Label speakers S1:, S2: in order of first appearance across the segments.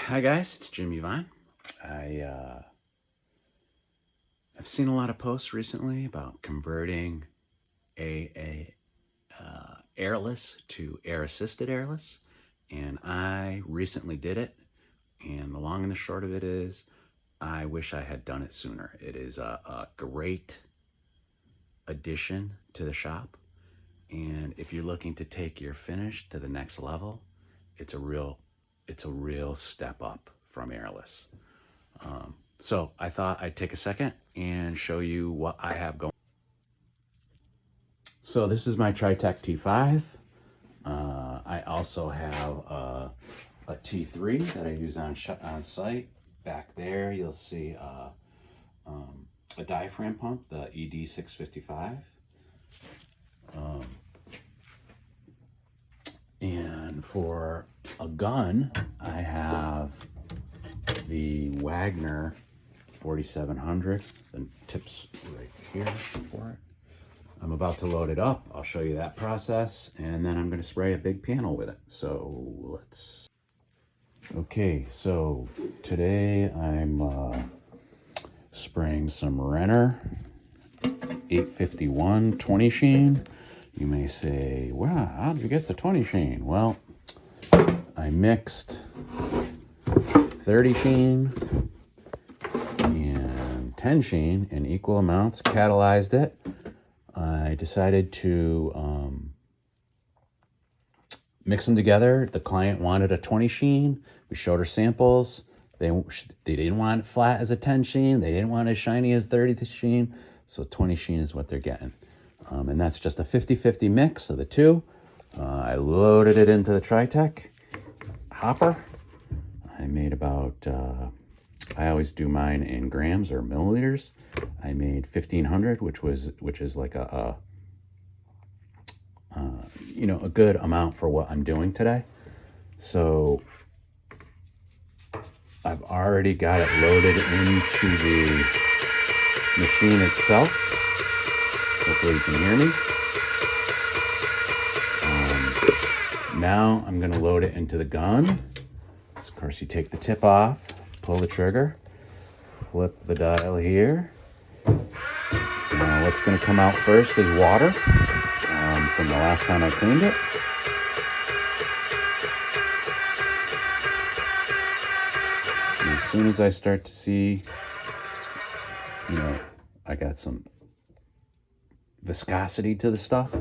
S1: Hi guys, it's Jimmy Vine. I've seen a lot of posts recently about converting a airless to air-assisted airless, and I recently did it. And the long and the short of it is, I wish I had done it sooner. It is a great addition to the shop, and if you're looking to take your finish to the next level, it's a real step up from airless. So I thought I'd take a second and show you what I have going. So this is my Tritech T5. I also have a T3 that I use on site. Back there you'll see a diaphragm pump, the ED655. And for a gun, I have the Wagner 4700. The tips right here for it. I'm about to load it up. I'll show you that process, and then I'm going to spray a big panel with it. So let's... Okay, so today I'm spraying some Renner 851 20 sheen. You may say, wow, how did you get the 20 sheen? Well, I mixed 30 sheen and 10 sheen in equal amounts, catalyzed it. I decided to mix them together. The client wanted a 20 sheen. We showed her samples. They didn't want it flat as a 10 sheen. They didn't want it as shiny as 30 sheen. So 20 sheen is what they're getting. And that's just a 50-50 mix of the two. I loaded it into the Tritech hopper. I made about, I always do mine in grams or milliliters. I made 1,500, which is like a good amount for what I'm doing today. So I've already got it loaded into the machine itself. Hopefully you can hear me. Now I'm going to load it into the gun. So of course you take the tip off, pull the trigger, flip the dial here. Now what's going to come out first is water from the last time I cleaned it. And as soon as I start to see, I got some viscosity to the stuff,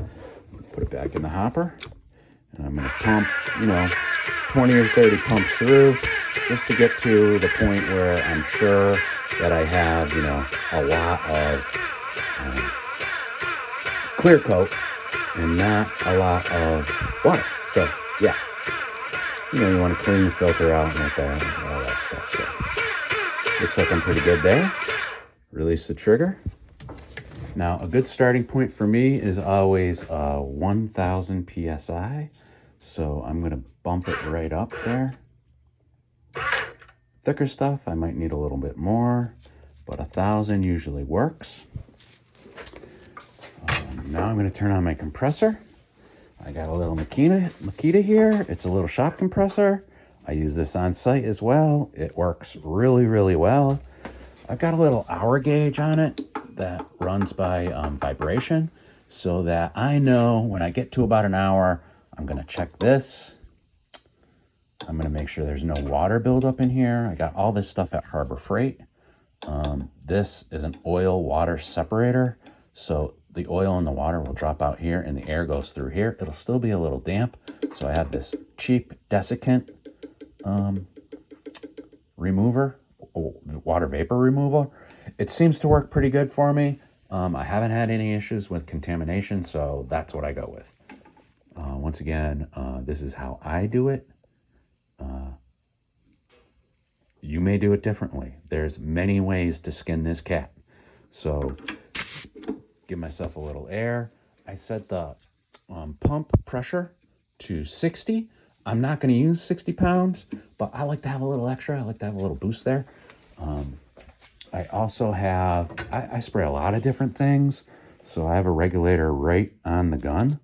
S1: put it back in the hopper, and I'm going to pump 20 or 30 pumps through just to get to the point where I'm sure that I have a lot of clear coat and not a lot of water. So yeah, you want to clean the filter out and all that stuff. So looks like I'm pretty good there. Release the trigger. Now, a good starting point for me is always 1,000 PSI. So I'm going to bump it right up there. Thicker stuff, I might need a little bit more, but 1,000 usually works. Now I'm going to turn on my compressor. I got a little Makita here. It's a little shop compressor. I use this on site as well. It works really, really well. I've got a little hour gauge on it that runs by vibration, so that I know when I get to about an hour, I'm going to check this. I'm going to make sure there's no water buildup in here. I got all this stuff at Harbor Freight. This is an oil water separator, so the oil and the water will drop out here and the air goes through here. It'll still be a little damp, so I have this cheap desiccant remover, water vapor removal. It seems to work pretty good for me. I haven't had any issues with contamination, so that's what I go with. Once again, this is how I do it. You may do it differently. There's many ways to skin this cat. So give myself a little air. I set the pump pressure to 60. I'm not going to use 60 pounds, but I like to have a little extra. I like to have a little boost there. I also have, I spray a lot of different things. So I have a regulator right on the gun.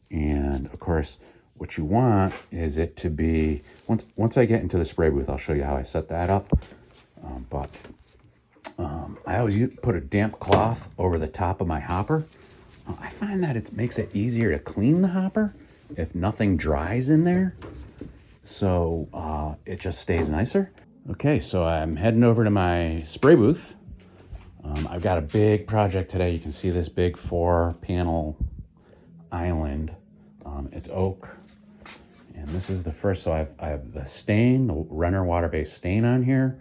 S1: And of course, what you want is it to be, once I get into the spray booth, I'll show you how I set that up. I always put a damp cloth over the top of my hopper. I find that it makes it easier to clean the hopper if nothing dries in there. So it just stays nicer. Okay, so I'm heading over to my spray booth. I've got a big project today. You can see this big 4-panel island. It's oak. And this is the first, so I have the stain, the Renner water-based stain on here.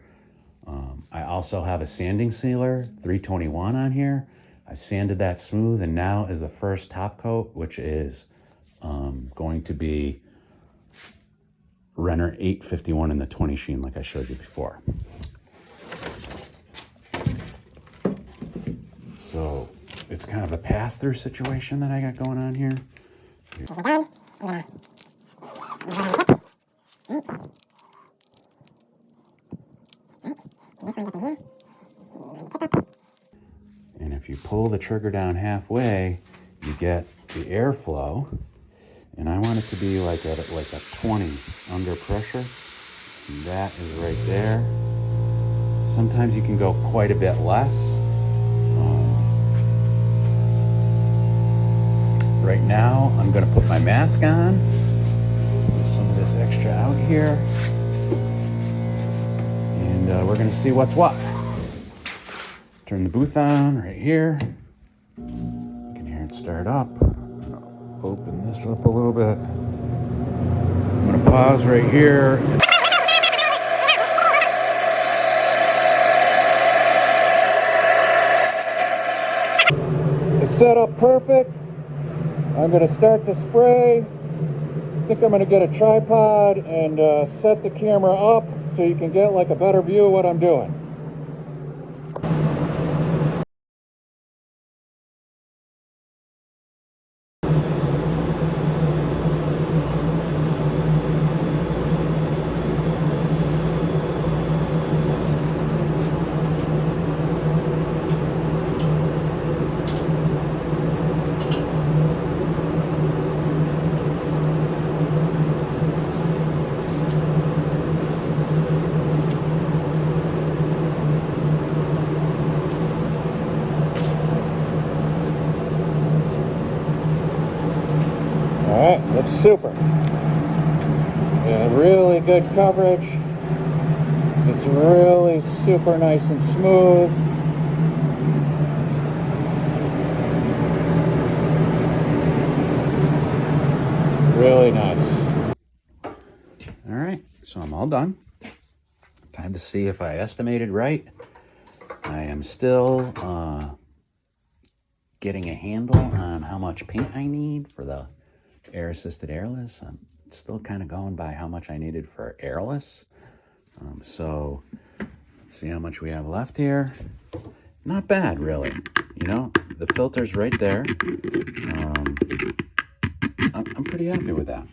S1: I also have a sanding sealer, 321 on here. I sanded that smooth, and now is the first top coat, which is going to be Renner 851 in the 20 sheen, like I showed you before. So it's kind of a pass-through situation that I got going on here. And if you pull the trigger down halfway, you get the airflow. And I want it to be like a 20 under pressure. And that is right there. Sometimes you can go quite a bit less. Right now, I'm going to put my mask on. Put some of this extra out here. And we're going to see what's what. Turn the booth on right here. You can hear it start up. Open this up a little bit. I'm going to pause right here. It's set up perfect. I'm going to start to spray. I think I'm going to get a tripod and set the camera up so you can get like a better view of what I'm doing. All right, looks super. Yeah, really good coverage. It's really super nice and smooth. Really nice. All right, so I'm all done. Time to see if I estimated right. I am still getting a handle on how much paint I need for the air-assisted airless. I'm still kind of going by how much I needed for airless. So let's see how much we have left here. Not bad, really. You know, the filter's right there. I'm pretty happy with that.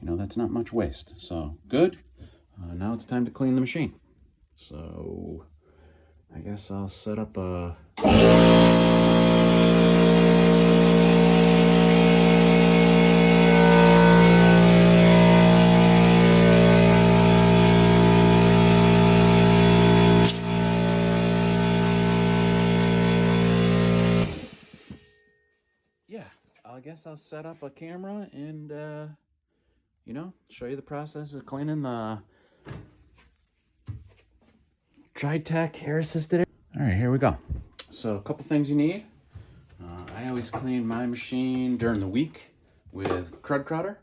S1: You know, that's not much waste. So good. Now it's time to clean the machine. So I guess I'll set up a... Yeah, I guess I'll set up a camera and, you know, show you the process of cleaning the Tritech air-assisted air. All right, here we go. So a couple things you need. I always clean my machine during the week with Crud Crudder.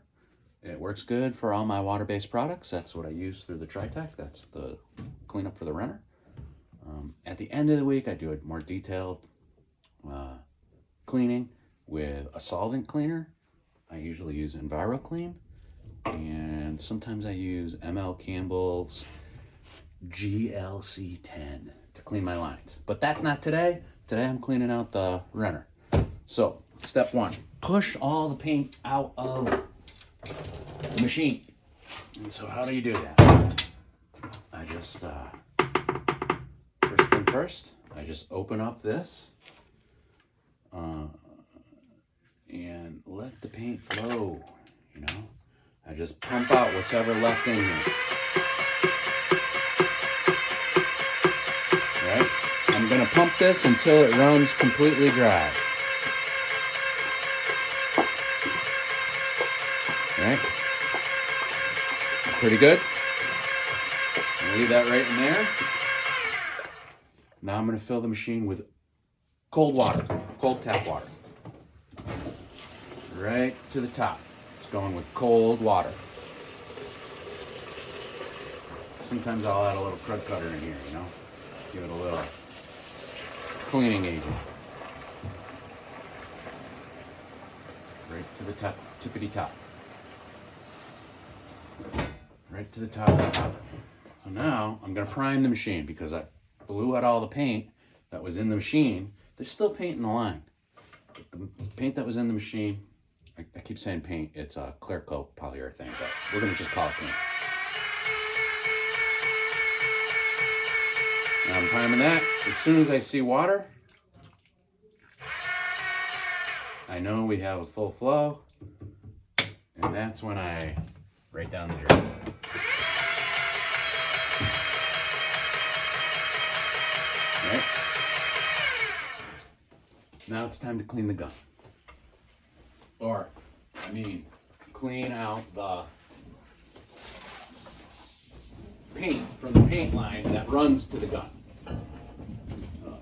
S1: It works good for all my water-based products. That's what I use through the Tritech. That's the cleanup for the Renner. At the end of the week, I do a more detailed cleaning with a solvent cleaner. I usually use EnviroClean, and sometimes I use ML Campbell's GLC10 to clean my lines. But that's not today. Today I'm cleaning out the Renner. So, step one, push all the paint out of the machine. And so how do you do that? I just, first thing first, I just open up this and let the paint flow, you know. I just pump out whatever left in here. Right? I'm going to pump this until it runs completely dry. Right? Pretty good. I'll leave that right in there. Now I'm going to fill the machine with cold water, cold tap water. Right to the top. It's going with cold water. Sometimes I'll add a little crud cutter in here, you know? Give it a little cleaning agent. Right to the top, tippity top. Right to the top of the top. So now I'm going to prime the machine because I blew out all the paint that was in the machine. There's still paint in the line. The paint that was in the machine, I keep saying paint, it's a clear coat polyurethane, but we're going to just call it paint. Now I'm priming that. As soon as I see water, I know we have a full flow, and that's when I right down the drain. Right? Now it's time to clean the gun. Or, I mean, clean out the paint from the paint line that runs to the gun.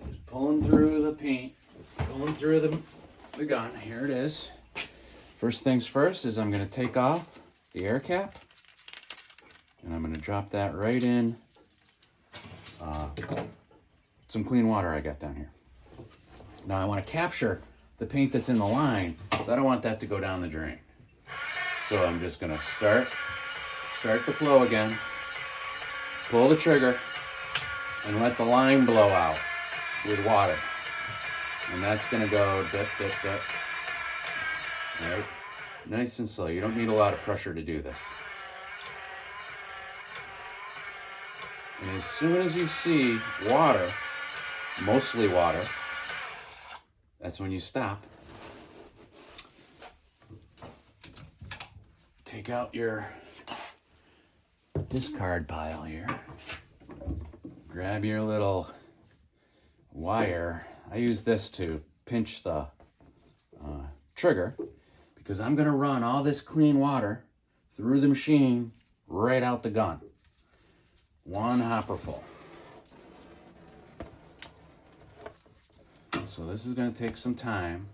S1: Just pulling through the paint, pulling through the gun. Here it is. First things first is I'm going to take off the air cap, and I'm going to drop that right in some clean water I got down here. Now I want to capture the paint that's in the line, so I don't want that to go down the drain. So I'm just going to start the flow again, pull the trigger, and let the line blow out with water. And that's going to go dip, dip, dip. Right? Nice and slow. You don't need a lot of pressure to do this. And as soon as you see water, mostly water, that's when you stop. Take out your discard pile here. Grab your little wire. I use this to pinch the trigger because I'm going to run all this clean water through the machine right out the gun. One hopper full. So this is going to take some time,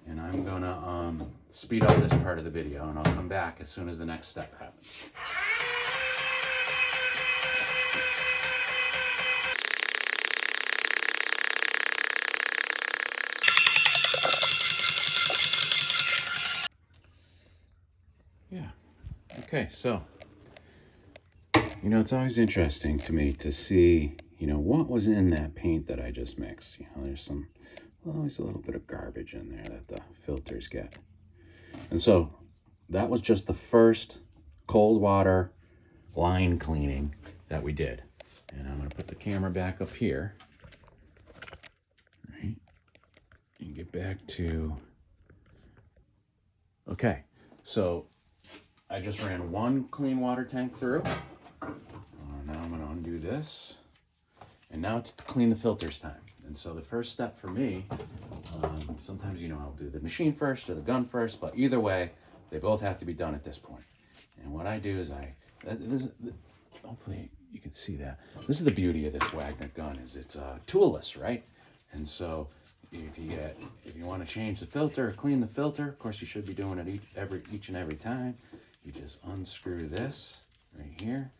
S1: and I'm going to speed up this part of the video, and I'll come back as soon as the next step happens. Yeah. Okay, so, you know, it's always interesting to me to see, you know, what was in that paint that I just mixed. You know, there's always a little bit of garbage in there that the filters get. And so that was just the first cold water line cleaning that we did. And I'm going to put the camera back up here. Right? And get back to... Okay, so I just ran one clean water tank through. Now I'm going to undo this. And now it's to clean the filters time. And so the first step for me, sometimes, you know, I'll do the machine first or the gun first, but either way, they both have to be done at this point. And what I do is hopefully you can see that. This is the beauty of this Wagner gun, is it's toolless, right? And so if you want to change the filter or clean the filter, of course you should be doing it each and every time. You just unscrew this right here,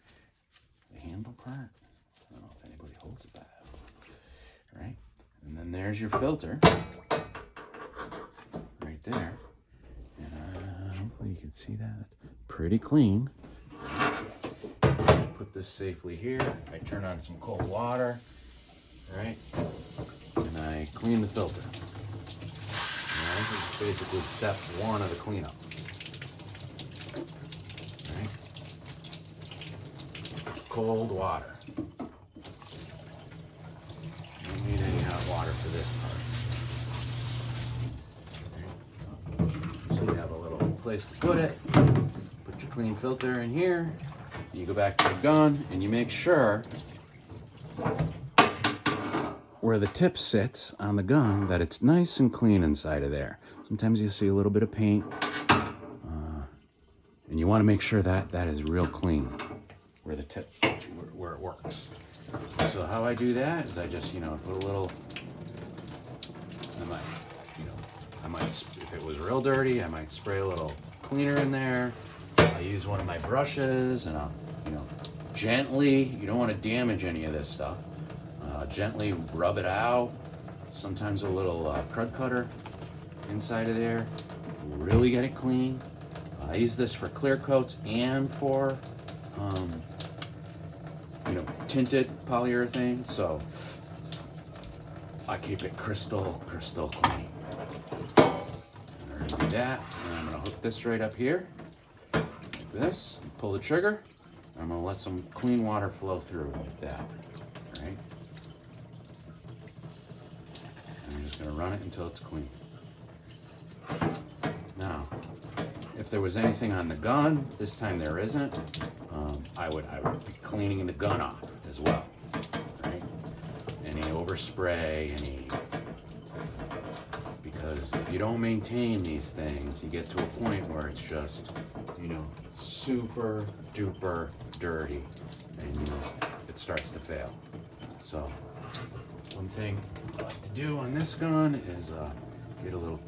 S1: the handle part. I don't know if anybody holds it that right? And then there's your filter right there. And hopefully you can see that. It's pretty clean. Put this safely here. I turn on some cold water, right? And I clean the filter. And this is basically step one of the cleanup. Right? Cold water. Don't need any hot water for this part. So you have a little place to put it. clean filter in here. You go back to the gun and you make sure where the tip sits on the gun that it's nice and clean inside of there. Sometimes you see a little bit of paint, and you want to make sure that that is real clean where the tip, where it works. So how I do that is I just, put a little, I might, if it was real dirty, I might spray a little cleaner in there. I'll use one of my brushes and I'll, gently, you don't want to damage any of this stuff. Gently rub it out. Sometimes a little crud cutter inside of there. Really get it clean. I use this for clear coats and for, tinted polyurethane. So I keep it crystal clean. I'm going to do that, and I'm going to hook this right up here, like this. Pull the trigger. I'm going to let some clean water flow through like that. All right. I'm just going to run it until it's clean. Now, if there was anything on the gun, this time there isn't, I would be cleaning the gun off as well, right? Any overspray, because if you don't maintain these things, you get to a point where it's just, super duper dirty, and it starts to fail. So one thing I like to do on this gun is get a little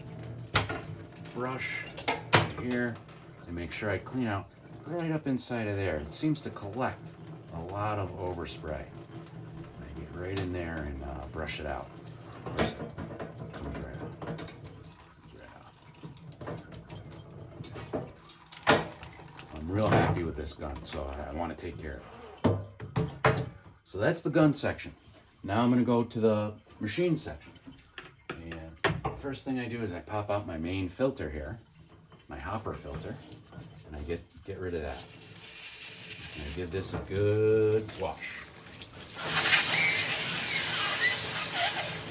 S1: brush here and make sure I clean out right up inside of there. It seems to collect a lot of overspray. I get right in there and brush it out. I'm real happy with this gun, so I want to take care of it. So that's the gun section. Now I'm going to go to the machine section. And first thing I do is I pop out my main filter here, my hopper filter, and I get rid of that. And I give this a good wash.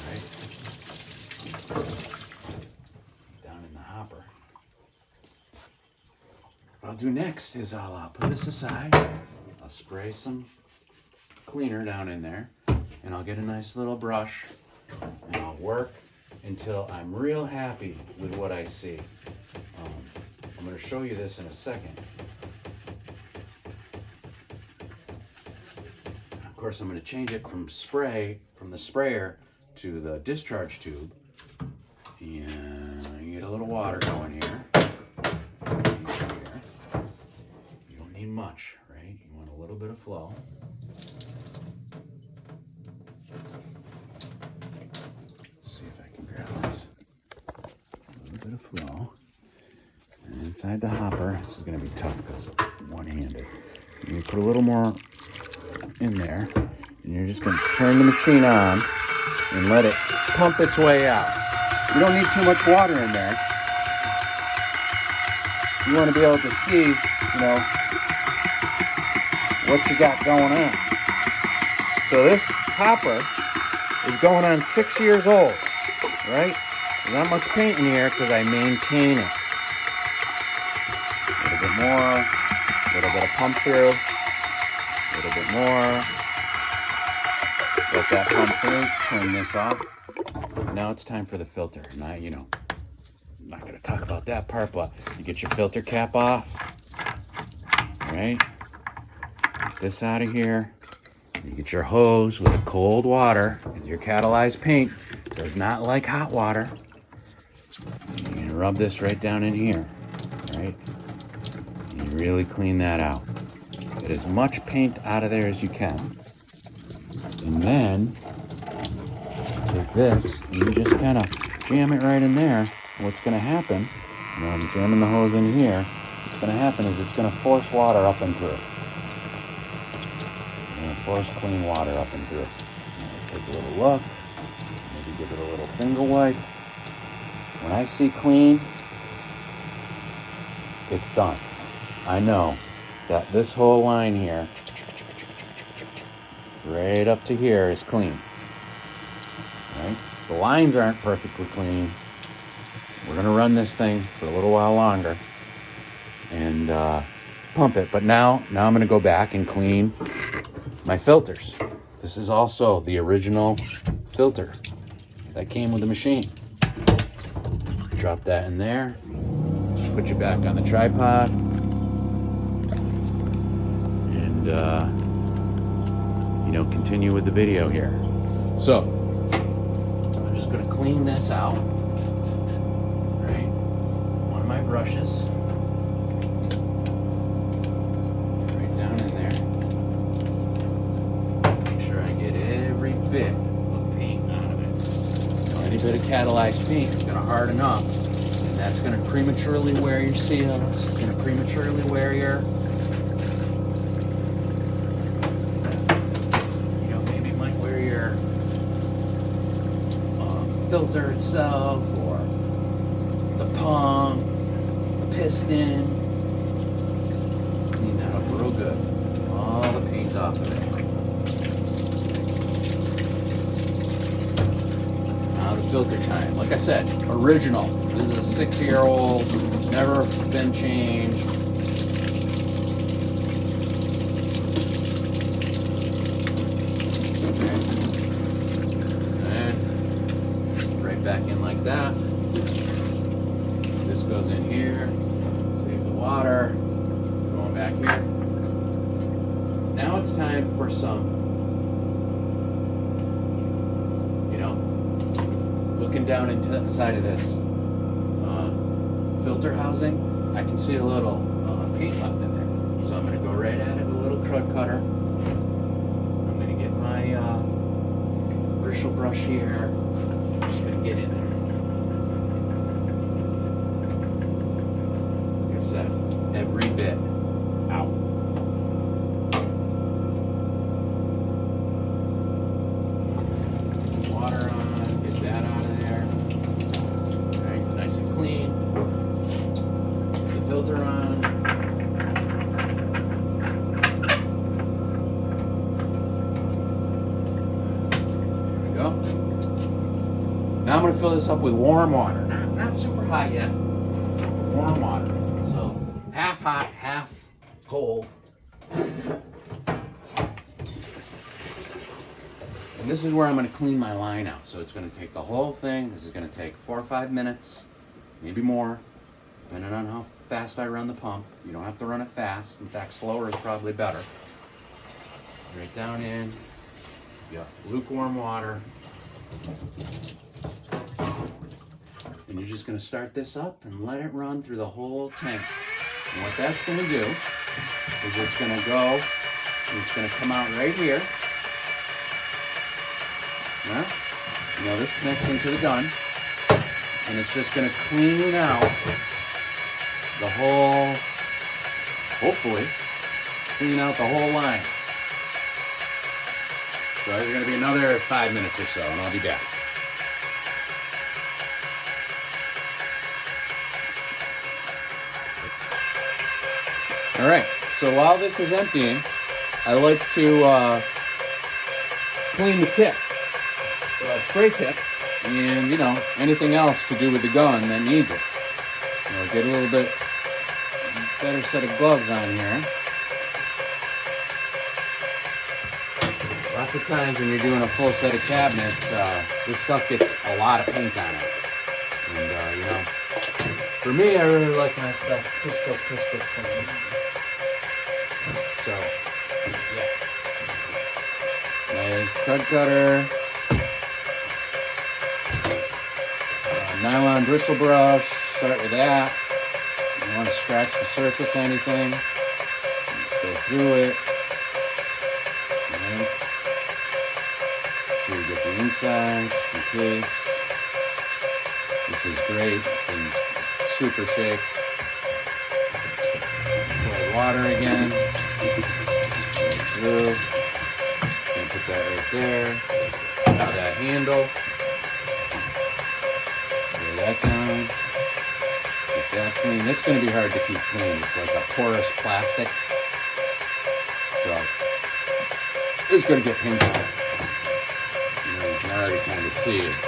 S1: Right. Down in the hopper. What I'll do next is I'll put this aside. I'll spray some cleaner down in there, and I'll get a nice little brush, and I'll work until I'm real happy with what I see. I'm going to show you this in a second. Of course, I'm going to change it from the sprayer to the discharge tube. And you get a little water going here. You don't need much, right? You want a little bit of flow. Let's see if I can grab this. A little bit of flow. And inside the hopper, this is going to be tough because it's one-handed. You put a little more in there, and you're just going to turn the machine on and let it pump its way out. You don't need too much water in there. You want to be able to see, what you got going on. So this hopper is going on 6 years old, right? There's not much paint in here because I maintain it. A little bit more, a little bit of pump through, a little bit more. Let that pump through, turn this off. Now it's time for the filter. Now, I'm not going to talk about that part, but you get your filter cap off, right? Get this out of here. You get your hose with cold water, because your catalyzed paint does not like hot water. You rub this right down in here, right? You really clean that out. Get as much paint out of there as you can. And then take this and you just kind of jam it right in there. And what's going to happen, I'm jamming the hose in here. What's going to happen is it's going to force water up and through. It's going to force clean water up and through. Take a little look. Maybe give it a little finger wipe. When I see clean, it's done. I know that this whole line here, right up to here, is clean. Right? The lines aren't perfectly clean. We're going to run this thing for a little while longer. And pump it. But now I'm gonna go back and clean my filters. This is also the original filter that came with the machine. Drop that in there, put you back on the tripod, and you know, continue with the video here. So I'm just gonna clean this out. Right, one of my brushes, right down in there. Make sure I get every bit of paint out of it. You know, any bit of catalyzed paint is gonna harden up, and that's gonna prematurely wear your seals. It's gonna prematurely wear your, filter itself, or the pump, the piston. Clean that up real good. All the paint off of it. Now the filter time. Like I said, original. This is a 6-year-old, never been changed. Back in like that. This goes in here. Save the water. Going back here. Now it's time for some, you know, looking down inside of this filter housing, I can see a little paint left in there. So I'm going to go right at it with a little crud cutter. I'm going to get my bristle brush here. Just gonna get in there. Like I said, every bit out. Water on, get that out of there. Alright, nice and clean. Put the filter on. There we go. Now I'm going to fill this up with warm water. Not super hot yet. Warm water. So half hot, half cold. And this is where I'm going to clean my line out. So it's going to take the whole thing. This is going to take 4 or 5 minutes, maybe more, depending on how fast I run the pump. You don't have to run it fast. In fact, slower is probably better. Right down in. Yeah, lukewarm water. And you're just going to start this up and let it run through the whole tank. And what that's going to do is it's going to go, and it's going to come out right here. Yeah? You know, this connects into the gun. And it's just going to clean out the whole, hopefully, clean out the whole line. So there's going to be another 5 minutes or so, and I'll be back. All right, so while this is emptying, I like to clean the tip, spray tip, and, you know, anything else to do with the gun that needs it. You know, get a little bit better set of gloves on here. Lots of times when you're doing a full set of cabinets, this stuff gets a lot of paint on it. And, you know, for me, I really like my stuff crystal clean. So, yeah. My crud cutter, nylon bristle brush, start with that. You want to scratch the surface, anything, go through it. Right. So you get the inside, just in case. This is great, it's in super shape. Pour water again. Right through. And put that right there. Now that handle. Lay that down. Get that clean. It's going to be hard to keep clean. It's like a porous plastic. So it's going to get paint on it. You know, you can already kind of see it's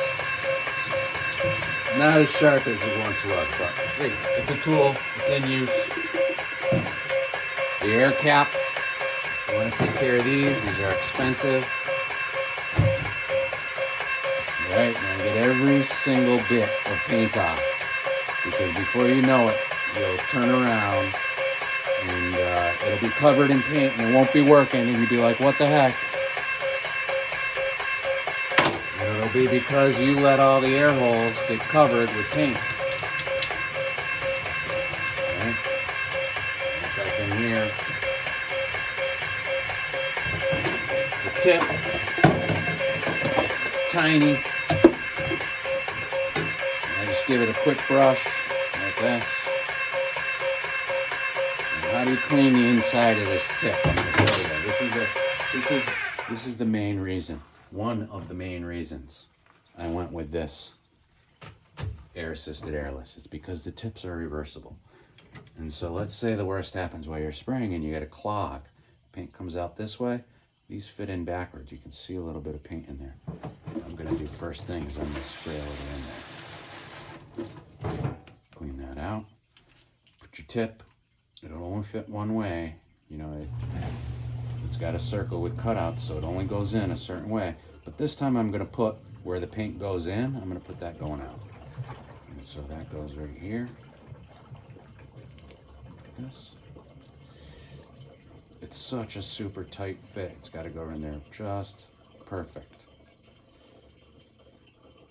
S1: not as sharp as it once was, but hey, it's a tool. It's in use. The air cap, you want to take care of these. These are expensive. Right, now get every single bit of paint off, because before you know it, you'll turn around and it'll be covered in paint and it won't be working, and you'll be like, what the heck? And it'll be because you let all the air holes get covered with paint. Okay. Get back in here. The tip, it's tiny. Give it a quick brush like this. And how do you clean the inside of this tip? I'm going to tell you. This is the main reason. One of the main reasons I went with this air-assisted airless. It's because the tips are reversible. And so let's say the worst happens while you're spraying and you get a clog. Paint comes out this way. These fit in backwards. You can see a little bit of paint in there. What I'm going to do first thing is I'm going to spray a little in there. Clean that out. Put your tip. It'll only fit one way. You know, it's got a circle with cutouts, so it only goes in a certain way. But this time I'm going to put where the paint goes in, I'm going to put that going out. And so that goes right here. Like this. It's such a super tight fit. It's got to go in there just perfect.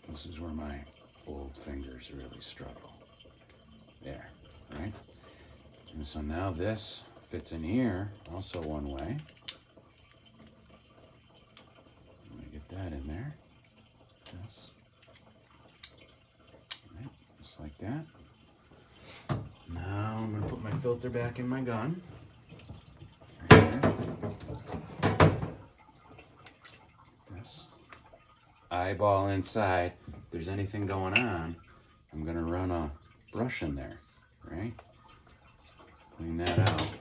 S1: This is where my old fingers really struggle. There, right? And so now this fits in here, also one way. Let me get that in there. This. Right, just like that. Now I'm going to put my filter back in my gun. Right there. This. Eyeball inside. If there's anything going on, I'm going to run a brush in there, right? Clean that out.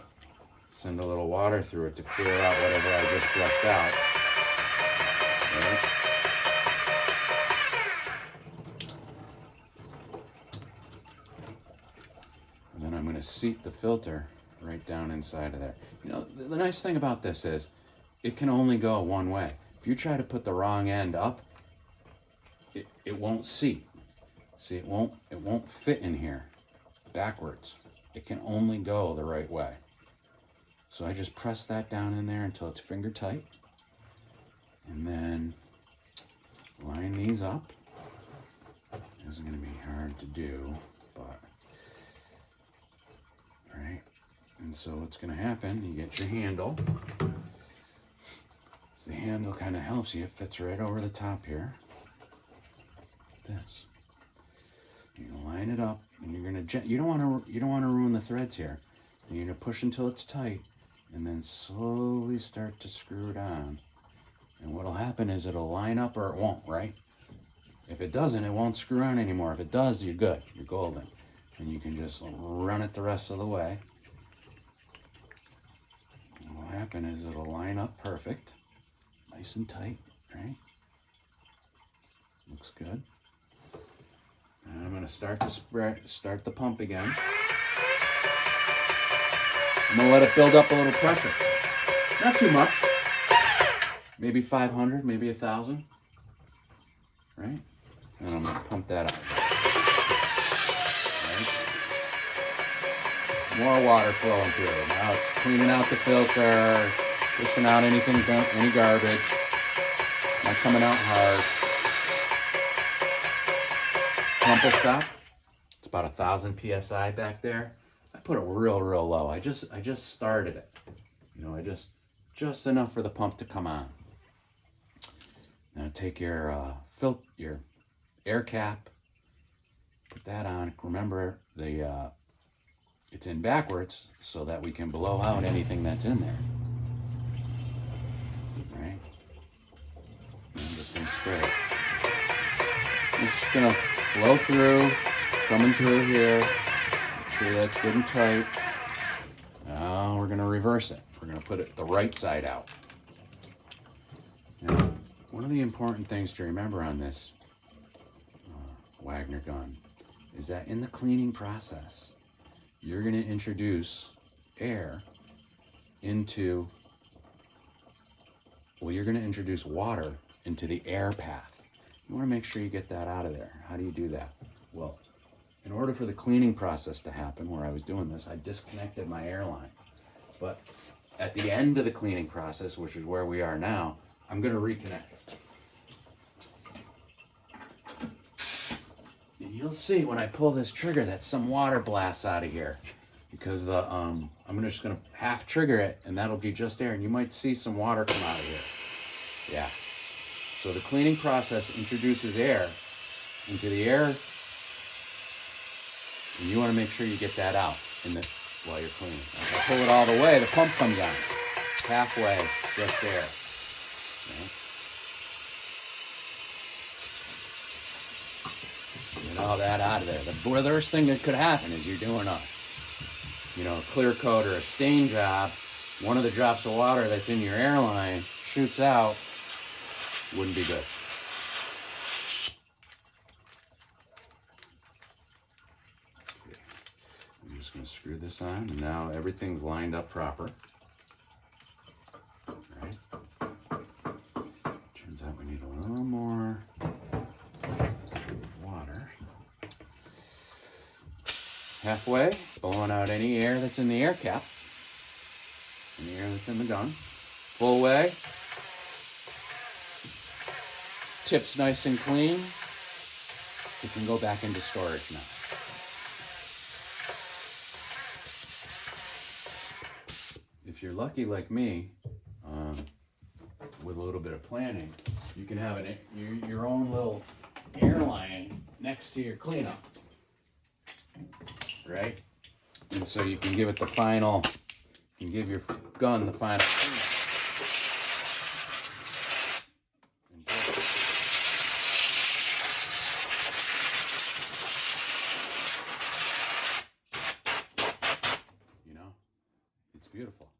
S1: Send a little water through it to clear out whatever I just brushed out. Right? And then I'm going to seat the filter right down inside of there. You know, the nice thing about this is it can only go one way. If you try to put the wrong end up, it won't seat. See, it won't fit in here backwards. It can only go the right way. So I just press that down in there until it's finger tight, and then line these up. This is going to be hard to do, but all right. And so what's going to happen? You get your handle. So the handle kind of helps you. It fits right over the top here. This. You're gonna line it up, and you're gonna you don't want to ruin the threads here. And you're gonna push until it's tight, and then slowly start to screw it on. And what'll happen is it'll line up or it won't, right? If it doesn't, it won't screw on anymore. If it does, you're good. You're golden. And you can just run it the rest of the way. And what'll happen is it'll line up perfect, nice and tight, right? Looks good. And I'm going to start the pump again. I'm going to let it build up a little pressure. Not too much. Maybe 500, maybe 1,000. Right? And I'm going to pump that out. Right? More water flowing through. Now it's cleaning out the filter, pushing out any garbage. Not coming out hard. Pump will stop. It's about 1,000 psi back there. I put it real low. I just started it. You know, just enough for the pump to come on. Now take your your air cap, put that on. Remember it's in backwards so that we can blow out anything that's in there. Right? I'm just gonna spray it. I'm just gonna flow through, coming through here. Make sure that's good and tight. Now we're gonna reverse it. We're gonna put it the right side out. Now, one of the important things to remember on this Wagner gun is that in the cleaning process, you're going to introduce air into, well, you're going to introduce water into the air path. You want to make sure you get that out of there. How do you do that? Well, in order for the cleaning process to happen, where I was doing this, I disconnected my air line. But at the end of the cleaning process, which is where we are now, I'm going to reconnect it. And you'll see when I pull this trigger that some water blasts out of here, because the I'm just going to half trigger it, and that'll be just air, and you might see some water come out of here. Yeah. So the cleaning process introduces air into the air, and you want to make sure you get that out in the, while you're cleaning. If I pull it all the way, the pump comes on. Halfway, just air. Okay. Get all that out of there. The worst thing that could happen is you're doing a clear coat or a stain job. One of the drops of water that's in your airline shoots out. Wouldn't be good. I'm just going to screw this on, and now everything's lined up proper. Right? Turns out we need a little more water. Halfway, blowing out any air that's in the air cap, any air that's in the gun. Full way. Tips nice and clean. It can go back into storage now. If you're lucky like me, with a little bit of planning, you can have your own little airline next to your cleanup, right? And so you can give it the final, you can give your gun the final cleanup. It's beautiful.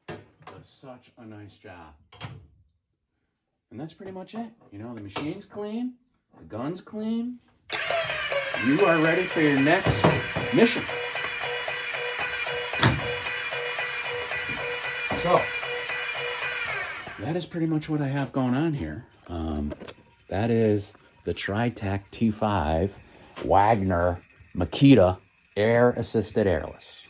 S1: Does such a nice job. And that's pretty much it. The machine's clean, the gun's clean. You are ready for your next mission. So, that is pretty much what I have going on here. That is the Tritech T5 Wagner Makita air-assisted airless.